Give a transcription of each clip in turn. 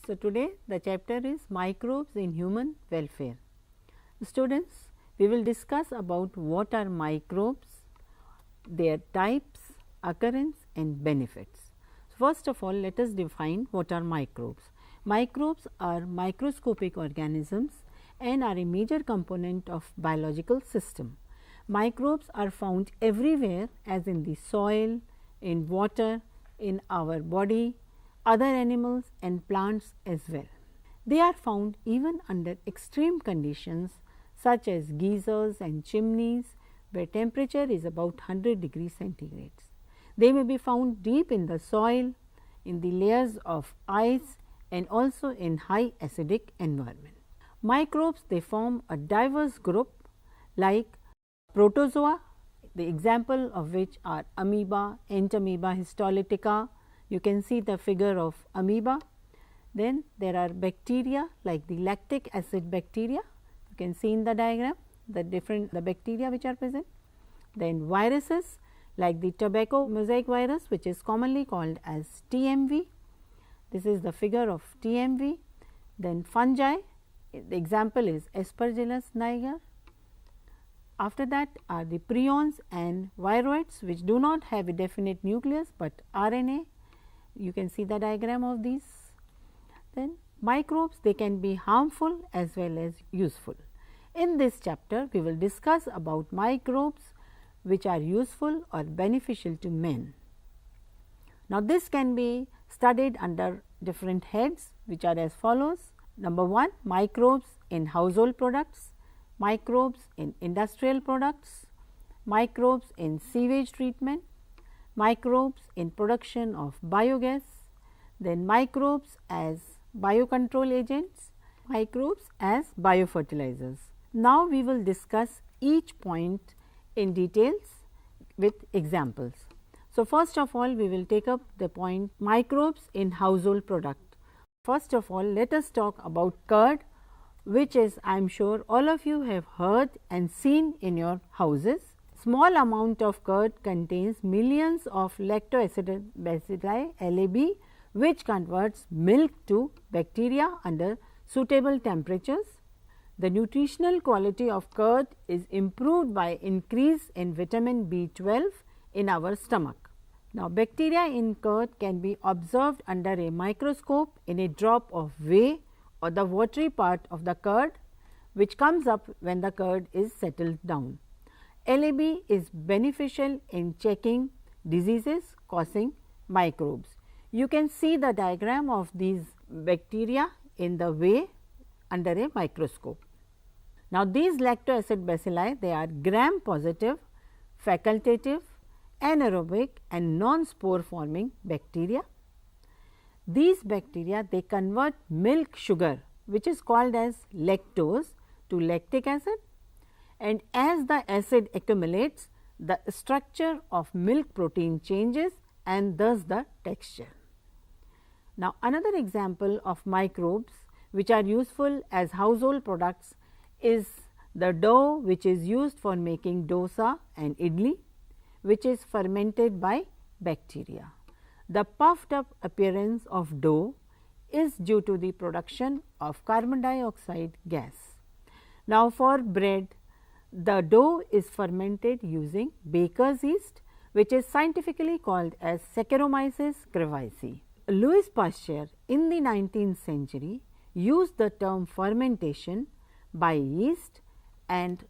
So, today the chapter is microbes in human welfare. Students, we will discuss about what are microbes, their types, occurrence and benefits. First of all, let us define what are microbes. Microbes are microscopic organisms and are a major component of biological system. Microbes are found everywhere, as in the soil, in water, in our body, other animals and plants as well. They are found even under extreme conditions such as geysers and chimneys, where temperature is about 100 degrees centigrades. They may be found deep in the soil, in the layers of ice and also in high acidic environment. Microbes, they form a diverse group like protozoa, the example of which are amoeba, entamoeba, histolytica. You can see the figure of amoeba. Then there are bacteria like the lactic acid bacteria. You can see in the diagram the bacteria which are present. Then viruses like the tobacco mosaic virus, which is commonly called as TMV. This is the figure of TMV. Then fungi, the example is Aspergillus niger. After that are the prions and viroids, which do not have a definite nucleus, but RNA. You can see the diagram of these. Then microbes, they can be harmful as well as useful. In this chapter, we will discuss about microbes which are useful or beneficial to men. Now, this can be studied under different heads, which are as follows. Number 1, microbes in household products, microbes in industrial products, microbes in sewage treatment, microbes in production of biogas, then microbes as biocontrol agents, microbes as biofertilizers. Now, we will discuss each point in details with examples. So, first of all, we will take up the point microbes in household product. First of all, let us talk about curd, which is, I am sure all of you have heard and seen in your houses. Small amount of curd contains millions of lactoacid bacilli LAB, which converts milk to bacteria under suitable temperatures. The nutritional quality of curd is improved by increase in vitamin B12 in our stomach. Now, bacteria in curd can be observed under a microscope in a drop of whey or the watery part of the curd, which comes up when the curd is settled down. LAB is beneficial in checking diseases causing microbes. You can see the diagram of these bacteria in the whey under a microscope. Now, these lactoacid bacilli, they are gram positive, facultative, anaerobic and non-spore forming bacteria. These bacteria, they convert milk sugar, which is called as lactose, to lactic acid, and as the acid accumulates, the structure of milk protein changes and thus the texture. Now, another example of microbes which are useful as household products is the dough which is used for making dosa and idli, which is fermented by bacteria. The puffed up appearance of dough is due to the production of carbon dioxide gas. Now, for bread, the dough is fermented using baker's yeast, which is scientifically called as Saccharomyces cerevisiae. Louis Pasteur in the 19th century used the term fermentation by yeast and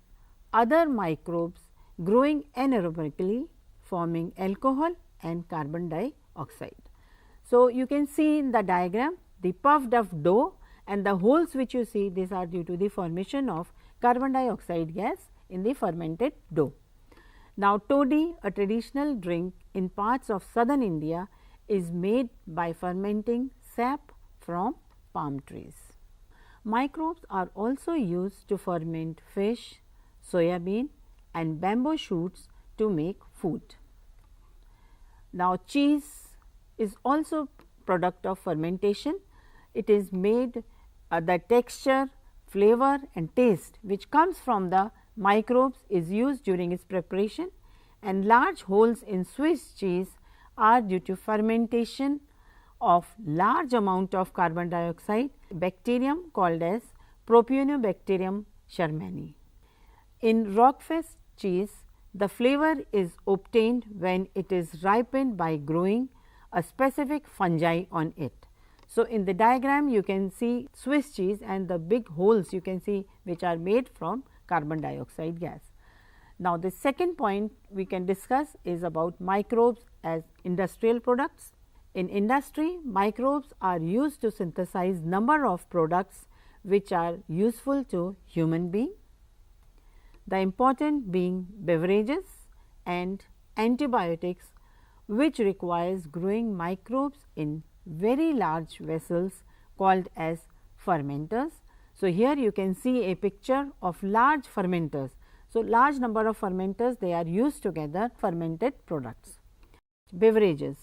other microbes growing anaerobically, forming alcohol and carbon dioxide. So, you can see in the diagram the puffed up dough and the holes which you see, these are due to the formation of carbon dioxide gas in the fermented dough. Now, toddy, a traditional drink in parts of southern India, is made by fermenting sap from palm trees. Microbes are also used to ferment fish, soya bean and bamboo shoots to make food. Now, cheese is also product of fermentation. It is made the texture, flavor and taste which comes from the microbes is used during its preparation, and large holes in Swiss cheese are due to fermentation of large amount of carbon dioxide, bacterium called as Propionibacterium shermani. In Roquefort cheese, the flavor is obtained when it is ripened by growing a specific fungi on it. So, in the diagram you can see Swiss cheese and the big holes you can see which are made from carbon dioxide gas. Now, the second point we can discuss is about microbes as industrial products. In industry, microbes are used to synthesize number of products which are useful to human being. The important being beverages and antibiotics, which requires growing microbes in very large vessels called as fermenters. So, here you can see a picture of large fermenters. So, large number of fermenters, they are used together fermented products. Beverages,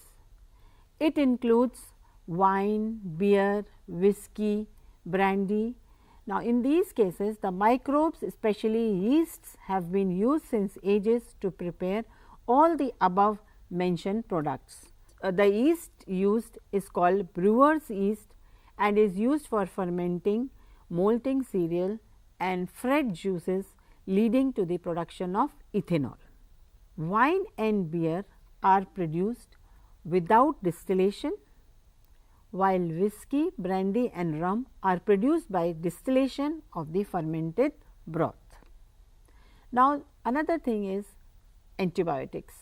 it includes wine, beer, whiskey, brandy. Now, in these cases the microbes, especially yeasts, have been used since ages to prepare all the above mentioned products. The yeast used is called brewer's yeast and is used for fermenting, malting cereal and fruit juices, leading to the production of ethanol. Wine and beer are produced without distillation, while whiskey, brandy and rum are produced by distillation of the fermented broth. Now, another thing is antibiotics.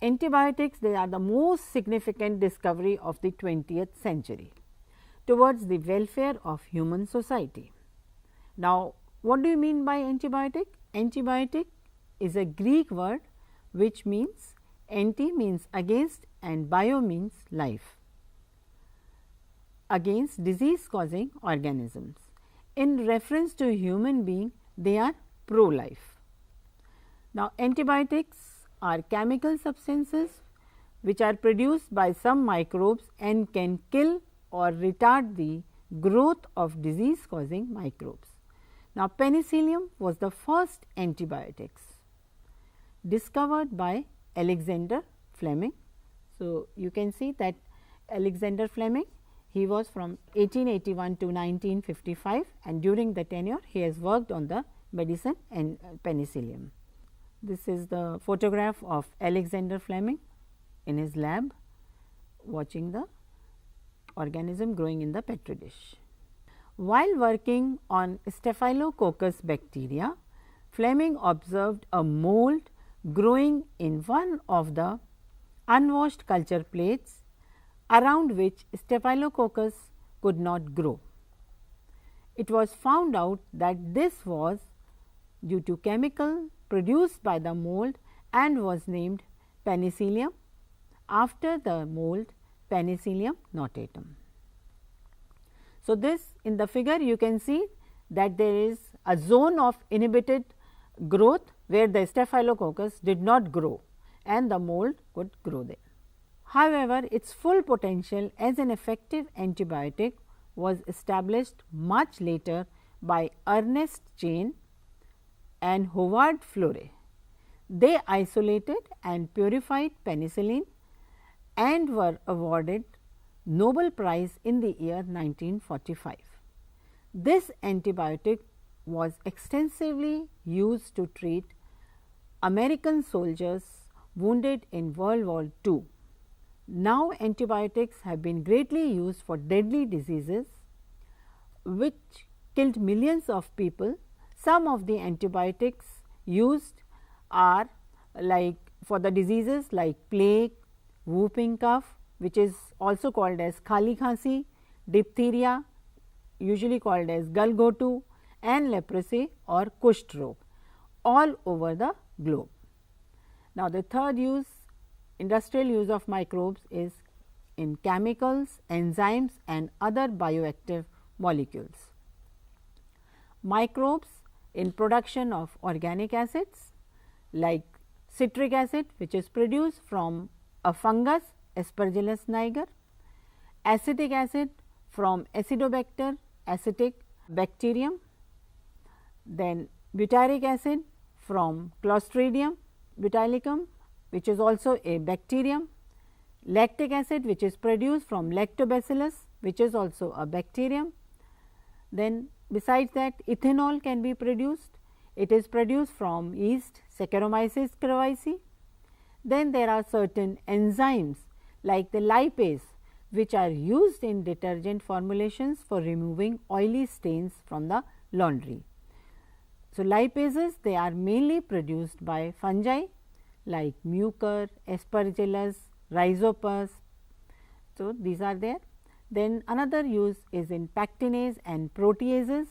Antibiotics, they are the most significant discovery of the 20th century towards the welfare of human society. Now, what do you mean by antibiotic? Antibiotic is a Greek word which means anti means against and bio means life, against disease causing organisms. In reference to human being, they are pro life. Now, antibiotics are chemical substances which are produced by some microbes and can kill or retard the growth of disease causing microbes. Now, penicillium was the first antibiotics discovered by Alexander Fleming. So, you can see that Alexander Fleming, he was from 1881 to 1955 and during the tenure he has worked on the medicine and penicillium. This is the photograph of Alexander Fleming in his lab watching the organism growing in the petri dish. While working on Staphylococcus bacteria, Fleming observed a mold growing in one of the unwashed culture plates around which Staphylococcus could not grow. It was found out that this was due to chemical produced by the mold and was named penicillium after the mold Penicillium notatum. So, this in the figure you can see that there is a zone of inhibited growth where the Staphylococcus did not grow and the mold could grow there. However, its full potential as an effective antibiotic was established much later by Ernest Chain and Howard Florey. They isolated and purified penicillin and were awarded Nobel Prize in the year 1945. This antibiotic was extensively used to treat American soldiers wounded in World War II. Now, antibiotics have been greatly used for deadly diseases which killed millions of people. Some of the antibiotics used are like for the diseases like plague, whooping cough, which is also called as khali khansi, diphtheria, usually called as galgotu, and leprosy or Kusht rog, all over the globe. Now, the third use, industrial use of microbes is in chemicals, enzymes and other bioactive molecules. Microbes in production of organic acids like citric acid, which is produced from a fungus Aspergillus niger, acetic acid from Acidobacter acetic bacterium, then butyric acid from Clostridium butylicum, which is also a bacterium, lactic acid which is produced from lactobacillus, which is also a bacterium. Then besides that, ethanol can be produced. It is produced from yeast Saccharomyces cerevisiae. Then there are certain enzymes like the lipase, which are used in detergent formulations for removing oily stains from the laundry. So, lipases, they are mainly produced by fungi like Mucor, Aspergillus, Rhizopus. So, these are there. Then another use is in pectinase and proteases,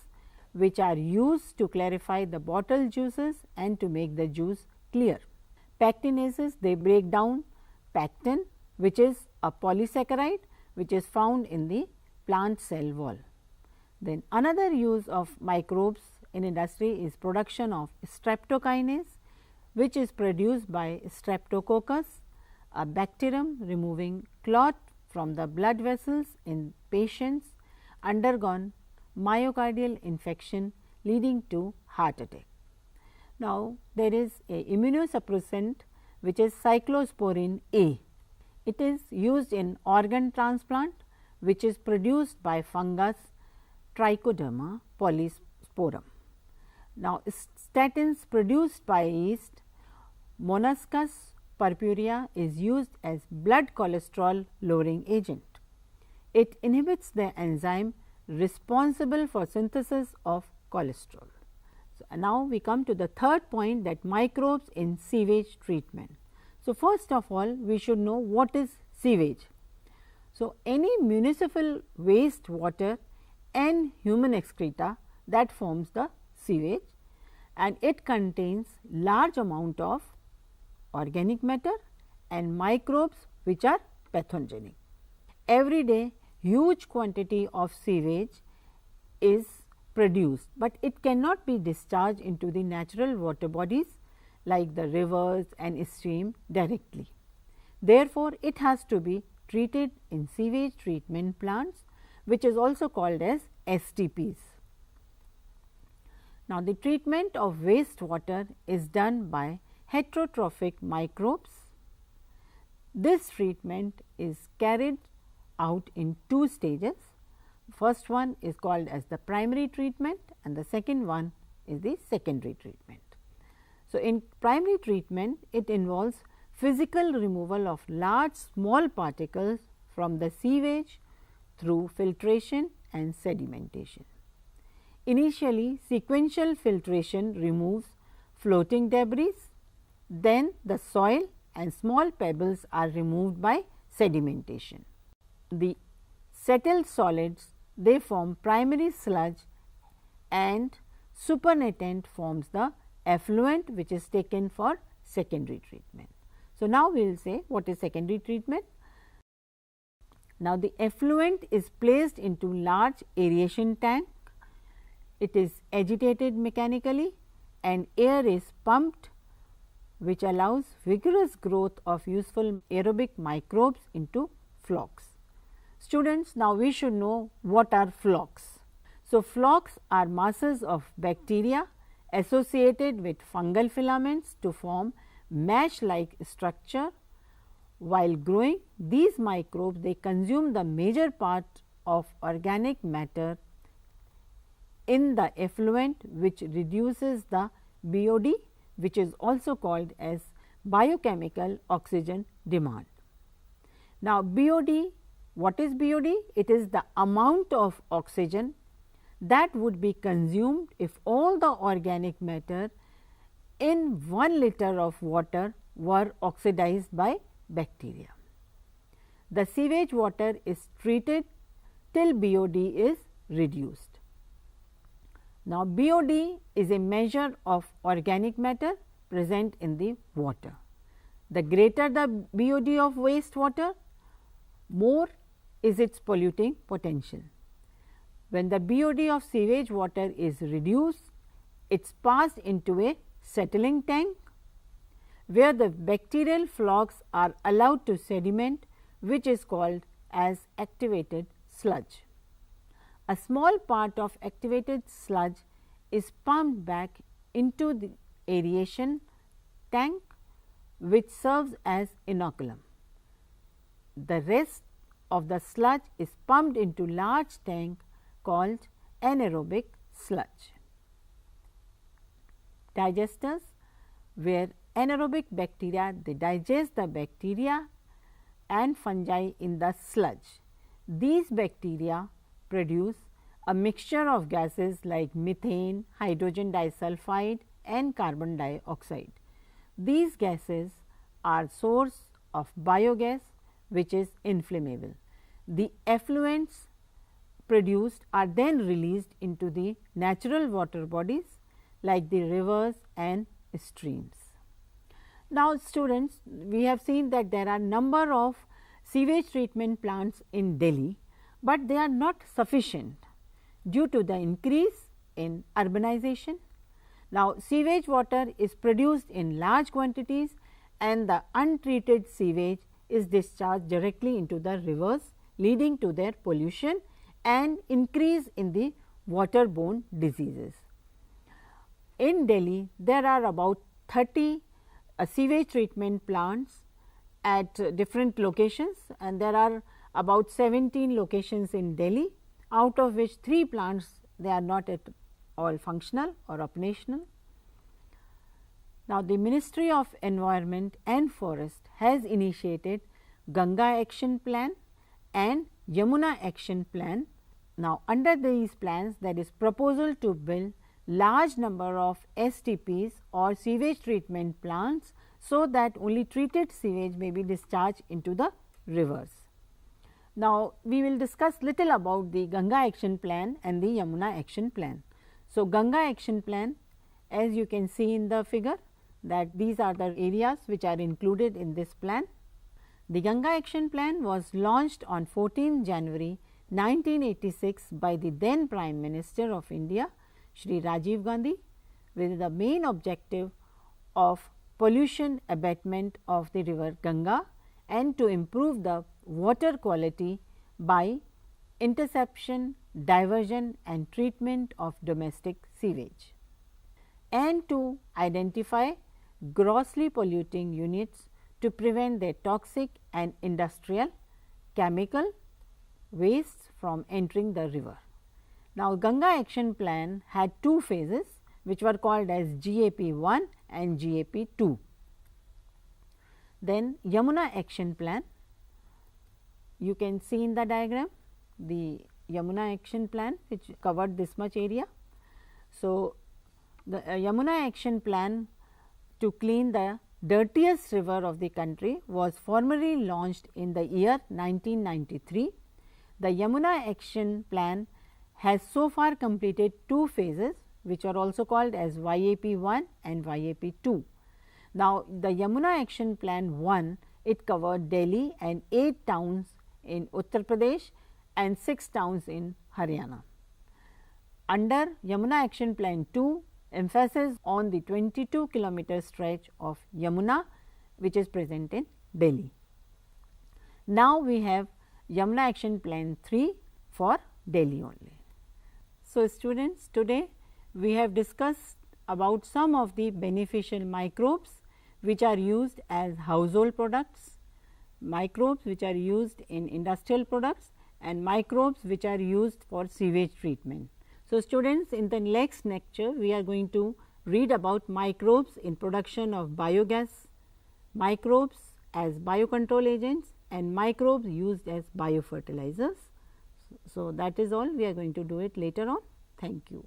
which are used to clarify the bottle juices and to make the juice clear. Pectinases, they break down pectin, which is a polysaccharide which is found in the plant cell wall. Then another use of microbes in industry is production of streptokinase, which is produced by Streptococcus, a bacterium removing clot from the blood vessels in patients undergone myocardial infection leading to heart attack. Now, there is a immunosuppressant which is cyclosporin A. It is used in organ transplant, which is produced by fungus Trichoderma polysporum. Now, statins produced by yeast Monoscus purpurea is used as blood cholesterol lowering agent. It inhibits the enzyme responsible for synthesis of cholesterol. So, now we come to the third point, that microbes in sewage treatment. So, first of all we should know what is sewage. So, any municipal waste water and human excreta that forms the sewage, and it contains large amount of organic matter and microbes which are pathogenic. Every day huge quantity of sewage is produced, but it cannot be discharged into the natural water bodies like the rivers and stream directly. Therefore, it has to be treated in sewage treatment plants, which is also called as STPs. Now, the treatment of wastewater is done by heterotrophic microbes. This treatment is carried out in two stages. First one is called as the primary treatment and the second one is the secondary treatment. So, in primary treatment, it involves physical removal of large small particles from the sewage through filtration and sedimentation. Initially, sequential filtration removes floating debris, then the soil and small pebbles are removed by sedimentation. The settled solids, they form primary sludge and supernatant forms the effluent which is taken for secondary treatment. So, now we will say what is secondary treatment. Now, the effluent is placed into large aeration tank. It is agitated mechanically and air is pumped, which allows vigorous growth of useful aerobic microbes into flocks. Students, now we should know what are flocks. So, flocks are masses of bacteria associated with fungal filaments to form mesh like structure. While growing, these microbes, they consume the major part of organic matter in the effluent, which reduces the BOD, which is also called as biochemical oxygen demand. Now, BOD, what is BOD? It is the amount of oxygen that would be consumed if all the organic matter in 1 liter of water were oxidized by bacteria. The sewage water is treated till BOD is reduced. Now, BOD is a measure of organic matter present in the water. The greater the BOD of wastewater, more is its polluting potential. When the BOD of sewage water is reduced, it is passed into a settling tank, where the bacterial flocks are allowed to sediment, which is called as activated sludge. A small part of activated sludge is pumped back into the aeration tank, which serves as inoculum. the rest of the sludge is pumped into large tank called anaerobic sludge. Digesters, where anaerobic bacteria, they digest the bacteria and fungi in the sludge. These bacteria produce a mixture of gases like methane, hydrogen disulfide and carbon dioxide. These gases are source of biogas which is inflammable. The effluents produced are then released into the natural water bodies like the rivers and streams. Now, students, we have seen that there are number of sewage treatment plants in Delhi, but they are not sufficient due to the increase in urbanization. Now, sewage water is produced in large quantities and the untreated sewage is discharged directly into the rivers, leading to their pollution and increase in the waterborne diseases. In Delhi, there are about 30 sewage treatment plants at different locations, and there are about 17 locations in Delhi, out of which 3 plants they are not at all functional or operational. Now, the Ministry of Environment and Forest has initiated Ganga Action Plan and Yamuna Action Plan. Now, under these plans, there is proposal to build large number of STPs or sewage treatment plants, so that only treated sewage may be discharged into the rivers. Now, we will discuss little about the Ganga Action Plan and the Yamuna Action Plan. So, Ganga Action Plan, as you can see in the figure, that these are the areas which are included in this plan. The Ganga Action Plan was launched on 14 January 1986 by the then Prime Minister of India, Shri Rajiv Gandhi, with the main objective of pollution abatement of the river Ganga and to improve the water quality by interception, diversion and treatment of domestic sewage, and to identify grossly polluting units to prevent their toxic and industrial chemical wastes from entering the river. Now, Ganga Action Plan had 2 phases which were called as GAP 1 and GAP 2. Then Yamuna Action Plan, you can see in the diagram the Yamuna Action Plan which covered this much area. So, the Yamuna Action Plan to clean the dirtiest river of the country was formally launched in the year 1993. The Yamuna Action Plan has so far completed 2 phases which are also called as YAP 1 and YAP 2. Now, the Yamuna Action Plan 1, it covered Delhi and 8 towns in Uttar Pradesh and 6 towns in Haryana. Under Yamuna Action Plan 2, emphasis on the 22 kilometer stretch of Yamuna which is present in Delhi. Now, we have Yamuna Action Plan 3 for Delhi only. So, students, today we have discussed about some of the beneficial microbes which are used as household products, microbes which are used in industrial products and microbes which are used for sewage treatment. So, students, in the next lecture we are going to read about microbes in production of biogas, microbes as biocontrol agents and microbes used as biofertilizers. So, that is all, we are going to do it later on. Thank you.